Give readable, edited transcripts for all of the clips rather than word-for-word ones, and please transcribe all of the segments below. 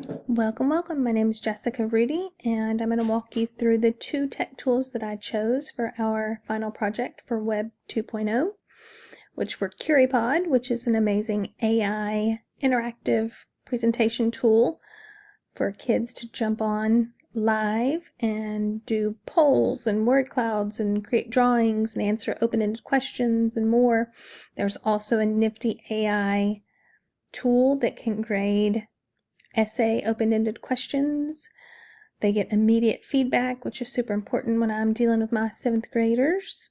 Welcome, welcome. My name is Jessica Rhudy, and I'm going to walk you through the 2 tech tools that I chose for our final project for Web 2.0, which were Curipod, which is an amazing AI interactive presentation tool for kids to jump on live and do polls and word clouds and create drawings and answer open-ended questions and more. There's also a nifty AI tool that can grade essay open-ended questions. They get immediate feedback, which is super important when I'm dealing with my 7th graders.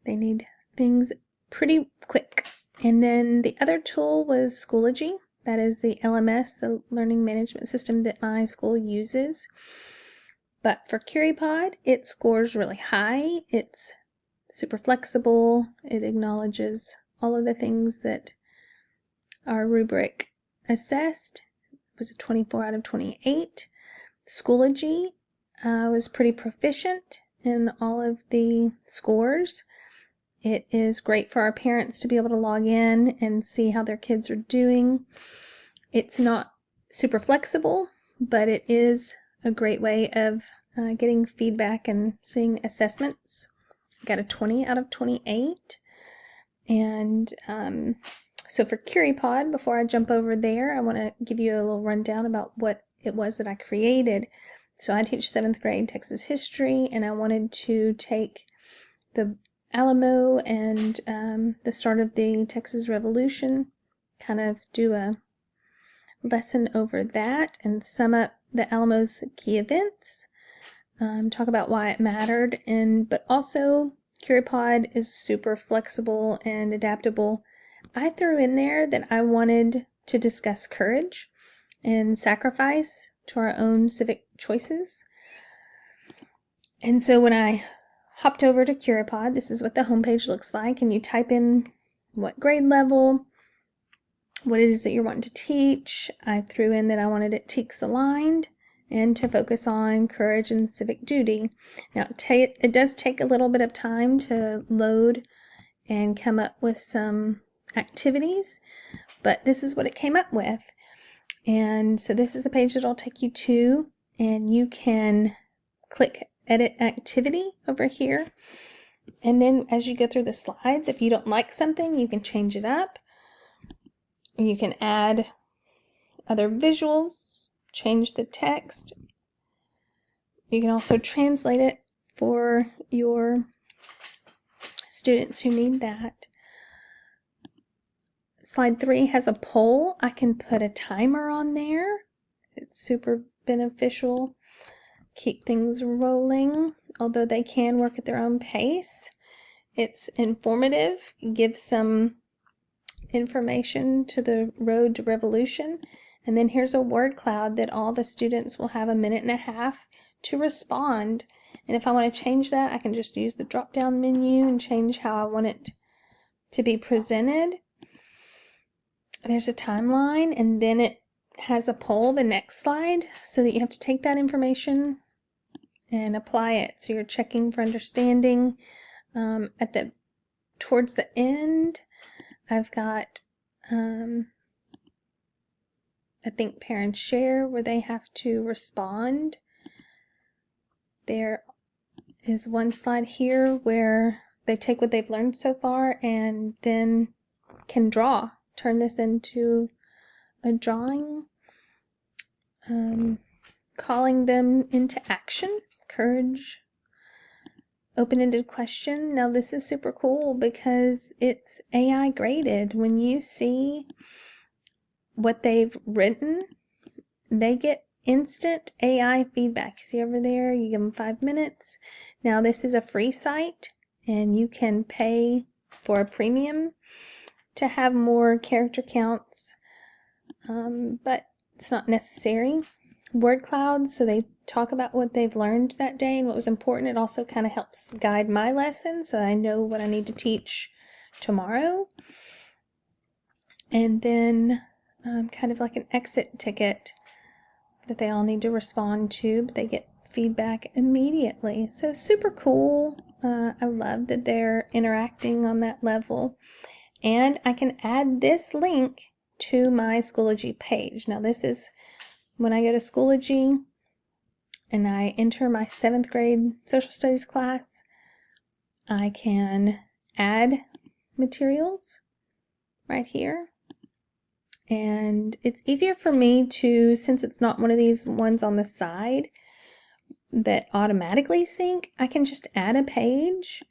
They need things pretty quick. And then the other tool was Schoology. That is the LMS, the learning management system that my school uses. But for Curipod, it scores really high. It's super flexible. It acknowledges all of the things that our rubric assessed. Was a 24 out of 28. Schoology was pretty proficient in all of the scores. It is great for our parents to be able to log in and see how their kids are doing. It's not super flexible, but it is a great way of getting feedback and seeing assessments. Got a 20 out of 28. And so for Curipod, before I jump over there, I want to give you a little rundown about what it was that I created. So I teach 7th grade Texas history, and I wanted to take the Alamo and the start of the Texas Revolution, kind of do a lesson over that and sum up the Alamo's key events, talk about why it mattered, but also Curipod is super flexible and adaptable. I threw in there that I wanted to discuss courage and sacrifice to our own civic choices. And so when I hopped over to Curipod, this is what the homepage looks like, and you type in what grade level, what it is that you're wanting to teach. I threw in that I wanted it TEKS aligned and to focus on courage and civic duty. Now, it does take a little bit of time to load and come up with some activities, but this is what it came up with. And so this is the page that I'll take you to, and you can click edit activity over here. And then as you go through the slides, if you don't like something, you can change it up. You can add other visuals, change the text. You can also translate it for your students who need that. Slide 3 has a poll. I can put a timer on there. It's super beneficial. Keep things rolling, although they can work at their own pace. It's informative, gives some information to the road to revolution. And then here's a word cloud that all the students will have 1.5 minutes to respond. And if I want to change that, I can just use the drop-down menu and change how I want it to be presented. There's a timeline, and then it has a poll, the next slide, so that you have to take that information and apply it. So you're checking for understanding. Towards the end, I've got I think parents share, where they have to respond. There is one slide here where they take what they've learned so far and then can turn this into a drawing, calling them into action, courage, open-ended question. Now this is super cool because it's AI graded. When you see what they've written, they get instant AI feedback. See over there, you give them 5 minutes. Now this is a free site, and you can pay for a premium to have more character counts, but it's not necessary. Word clouds, so they talk about what they've learned that day and what was important. It also kind of helps guide my lesson, so I know what I need to teach tomorrow. And then kind of like an exit ticket that they all need to respond to, but they get feedback immediately. So super cool. I love that they're interacting on that level. And I can add this link to my Schoology page. Now this is when I go to Schoology and I enter my 7th grade social studies class, I can add materials right here. And it's easier for me to, since it's not one of these ones on the side that automatically sync, I can just add a page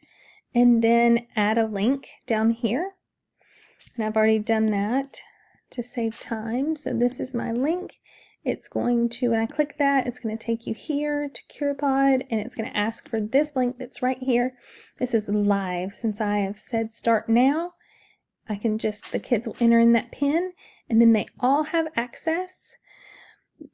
and then add a link down here. And I've already done that to save time. So this is my link. It's going to, when I click that, it's going to take you here to Curipod, and it's going to ask for this link that's right here. This is live. Since I have said start now, I can just, the kids will enter in that pin, and then they all have access.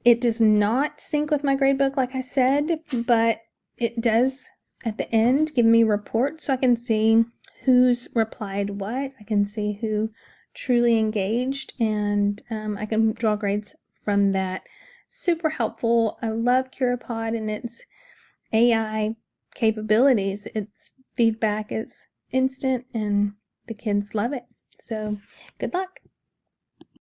It does not sync with my gradebook, like I said, but it does at the end give me reports, so I can see who's replied what. I can see who truly engaged, and I can draw grades from that. Super helpful. I love Curipod and its AI capabilities. Its feedback is instant and the kids love it. So good luck.